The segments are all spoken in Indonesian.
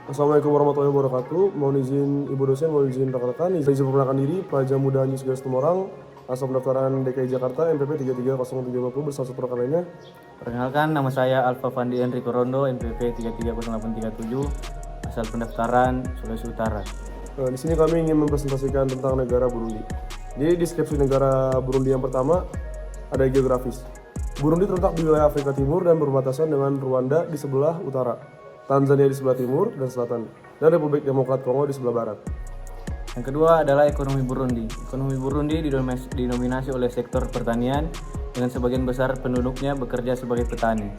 Assalamualaikum warahmatullahi wabarakatuh. Mohon izin Ibu dosen, mohon izin rekan-rekan. Izin memperkenalkan diri, Pelajar Muda Anjus Garis Tumorang, asal pendaftaran DKI Jakarta, MPP 330350 bersama satu rekan lainnya. Perkenalkan, nama saya Alfa Fandi Enrico Rondo, NPP 330837, asal pendaftaran Sulawesi Utara. Di sini kami ingin mempresentasikan tentang negara Burundi. Jadi deskripsi negara Burundi yang pertama ada geografis. Burundi terletak di wilayah Afrika Timur dan berbatasan dengan Rwanda di sebelah utara, Tanzania di sebelah timur dan selatan, dan Republik Demokrat Kongo di sebelah barat. Yang kedua adalah ekonomi Burundi. Ekonomi Burundi didominasi oleh sektor pertanian dengan sebagian besar penduduknya bekerja sebagai petani.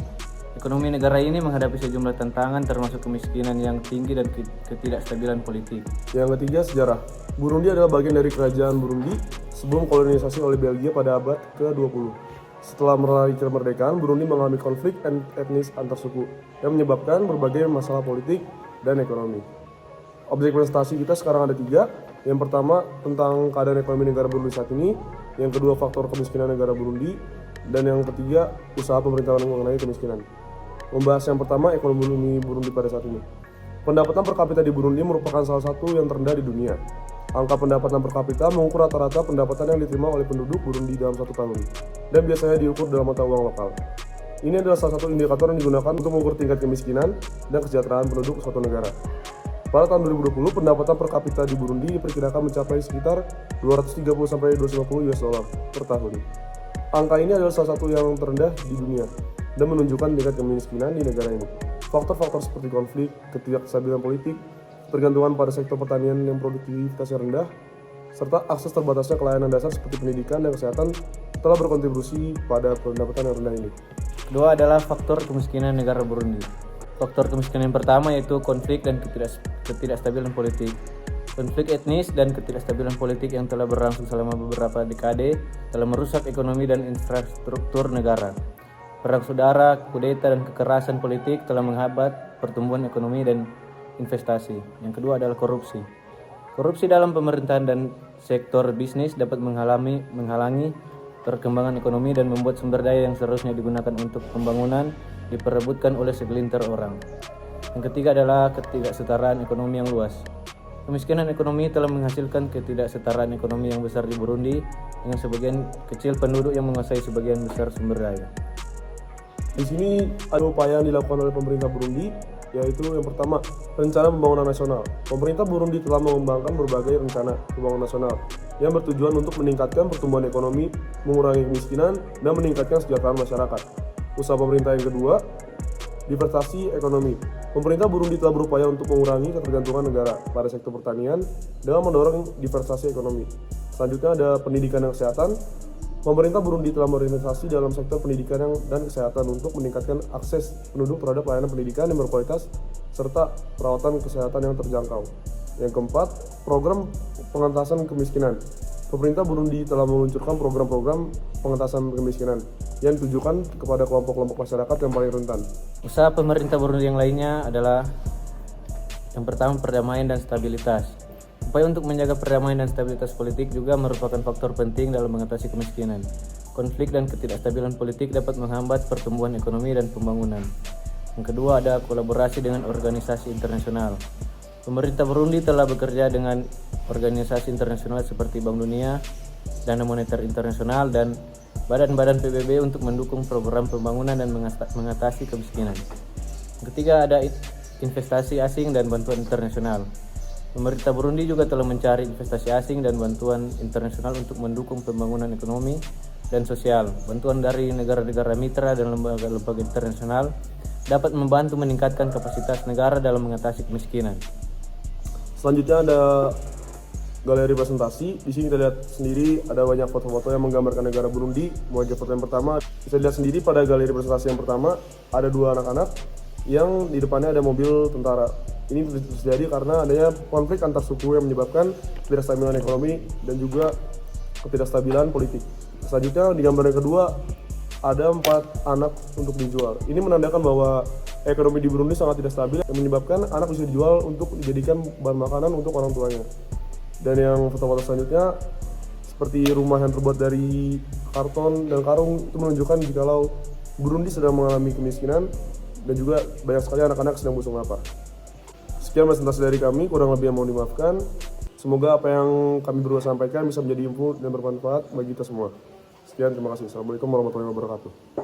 Ekonomi negara ini menghadapi sejumlah tantangan termasuk kemiskinan yang tinggi dan ketidakstabilan politik. Yang ketiga, sejarah. Burundi adalah bagian dari kerajaan Burundi sebelum kolonisasi oleh Belgia pada abad ke-20. Setelah meraih kemerdekaan, Burundi mengalami konflik etnis antar suku yang menyebabkan berbagai masalah politik dan ekonomi. Objek presentasi kita sekarang ada 3. Yang pertama tentang keadaan ekonomi negara Burundi saat ini. Yang kedua faktor kemiskinan negara Burundi. Dan yang ketiga usaha pemerintahan mengenai kemiskinan. Membahas yang pertama ekonomi Burundi pada saat ini. Pendapatan per kapita di Burundi merupakan salah satu yang terendah di dunia. Angka pendapatan per kapita mengukur rata-rata pendapatan yang diterima oleh penduduk Burundi dalam 1 tahun, dan biasanya diukur dalam mata uang lokal. Ini adalah salah satu indikator yang digunakan untuk mengukur tingkat kemiskinan dan kesejahteraan penduduk suatu negara. Pada tahun 2020, pendapatan per kapita di Burundi diperkirakan mencapai sekitar 230-250 US dollar per tahun. Angka ini adalah salah satu yang terendah di dunia dan menunjukkan tingkat kemiskinan di negara ini. Faktor-faktor seperti konflik, ketidakstabilan politik, tergantungan pada sektor pertanian yang produktivitasnya rendah, serta akses terbatasnya ke layanan dasar seperti pendidikan dan kesehatan telah berkontribusi pada pendapatan yang rendah ini. Kedua adalah faktor kemiskinan negara Burundi. Faktor kemiskinan yang pertama yaitu konflik dan ketidakstabilan politik. Konflik etnis dan ketidakstabilan politik yang telah berlangsung selama beberapa dekade telah merusak ekonomi dan infrastruktur negara. Perang saudara, kudeta, dan kekerasan politik telah menghambat pertumbuhan ekonomi dan investasi. Yang kedua adalah korupsi. Korupsi dalam pemerintahan dan sektor bisnis dapat menghalangi perkembangan ekonomi dan membuat sumber daya yang seharusnya digunakan untuk pembangunan diperebutkan oleh segelintir orang. Yang ketiga adalah ketidaksetaraan ekonomi yang luas. Kemiskinan ekonomi telah menghasilkan ketidaksetaraan ekonomi yang besar di Burundi dengan sebagian kecil penduduk yang menguasai sebagian besar sumber daya. Di sini ada upaya yang dilakukan oleh pemerintah Burundi, yaitu yang pertama, rencana pembangunan nasional. Pemerintah Burundi telah mengembangkan berbagai rencana pembangunan nasional yang bertujuan untuk meningkatkan pertumbuhan ekonomi, mengurangi kemiskinan, dan meningkatkan kesejahteraan masyarakat. Usaha pemerintah yang kedua, diversifikasi ekonomi. Pemerintah Burundi telah berupaya untuk mengurangi ketergantungan negara pada sektor pertanian dengan mendorong diversifikasi ekonomi. Selanjutnya ada pendidikan dan kesehatan. Pemerintah Burundi telah berinvestasi dalam sektor pendidikan dan kesehatan untuk meningkatkan akses penduduk terhadap layanan pendidikan yang berkualitas serta perawatan kesehatan yang terjangkau. Yang keempat, program pengentasan kemiskinan. Pemerintah Burundi telah meluncurkan program-program pengentasan kemiskinan yang ditujukan kepada kelompok-kelompok masyarakat yang paling rentan. Usaha pemerintah Burundi yang lainnya adalah yang pertama perdamaian dan stabilitas. Upaya untuk menjaga perdamaian dan stabilitas politik juga merupakan faktor penting dalam mengatasi kemiskinan. Konflik dan ketidakstabilan politik dapat menghambat pertumbuhan ekonomi dan pembangunan. Yang kedua ada kolaborasi dengan organisasi internasional. Pemerintah Burundi telah bekerja dengan organisasi internasional seperti Bank Dunia, Dana Moneter Internasional, dan badan-badan PBB untuk mendukung program pembangunan dan mengatasi kemiskinan. Yang ketiga ada investasi asing dan bantuan internasional. Pemerintah Burundi juga telah mencari investasi asing dan bantuan internasional untuk mendukung pembangunan ekonomi dan sosial. Bantuan dari negara-negara mitra dan lembaga-lembaga internasional dapat membantu meningkatkan kapasitas negara dalam mengatasi kemiskinan. Selanjutnya ada galeri presentasi. Di sini kita lihat sendiri ada banyak foto-foto yang menggambarkan negara Burundi. Mulai dari foto yang pertama, bisa dilihat sendiri pada galeri presentasi yang pertama ada 2 anak-anak yang di depannya ada mobil tentara. Ini terjadi karena adanya konflik antar suku yang menyebabkan ketidakstabilan ekonomi dan juga ketidakstabilan politik. Selanjutnya di gambar yang kedua ada 4 anak untuk dijual. Ini menandakan bahwa ekonomi di Burundi sangat tidak stabil yang menyebabkan anak bisa dijual untuk dijadikan bahan makanan untuk orang tuanya. Dan yang foto-foto selanjutnya seperti rumah yang terbuat dari karton dan karung itu menunjukkan jikalau Burundi sedang mengalami kemiskinan dan juga banyak sekali anak-anak sedang butuh apa. Sekian presentasi dari kami, kurang lebih yang mohon dimaafkan. Semoga apa yang kami berdua sampaikan bisa menjadi info dan bermanfaat bagi kita semua. Sekian, terima kasih. Assalamualaikum warahmatullahi wabarakatuh.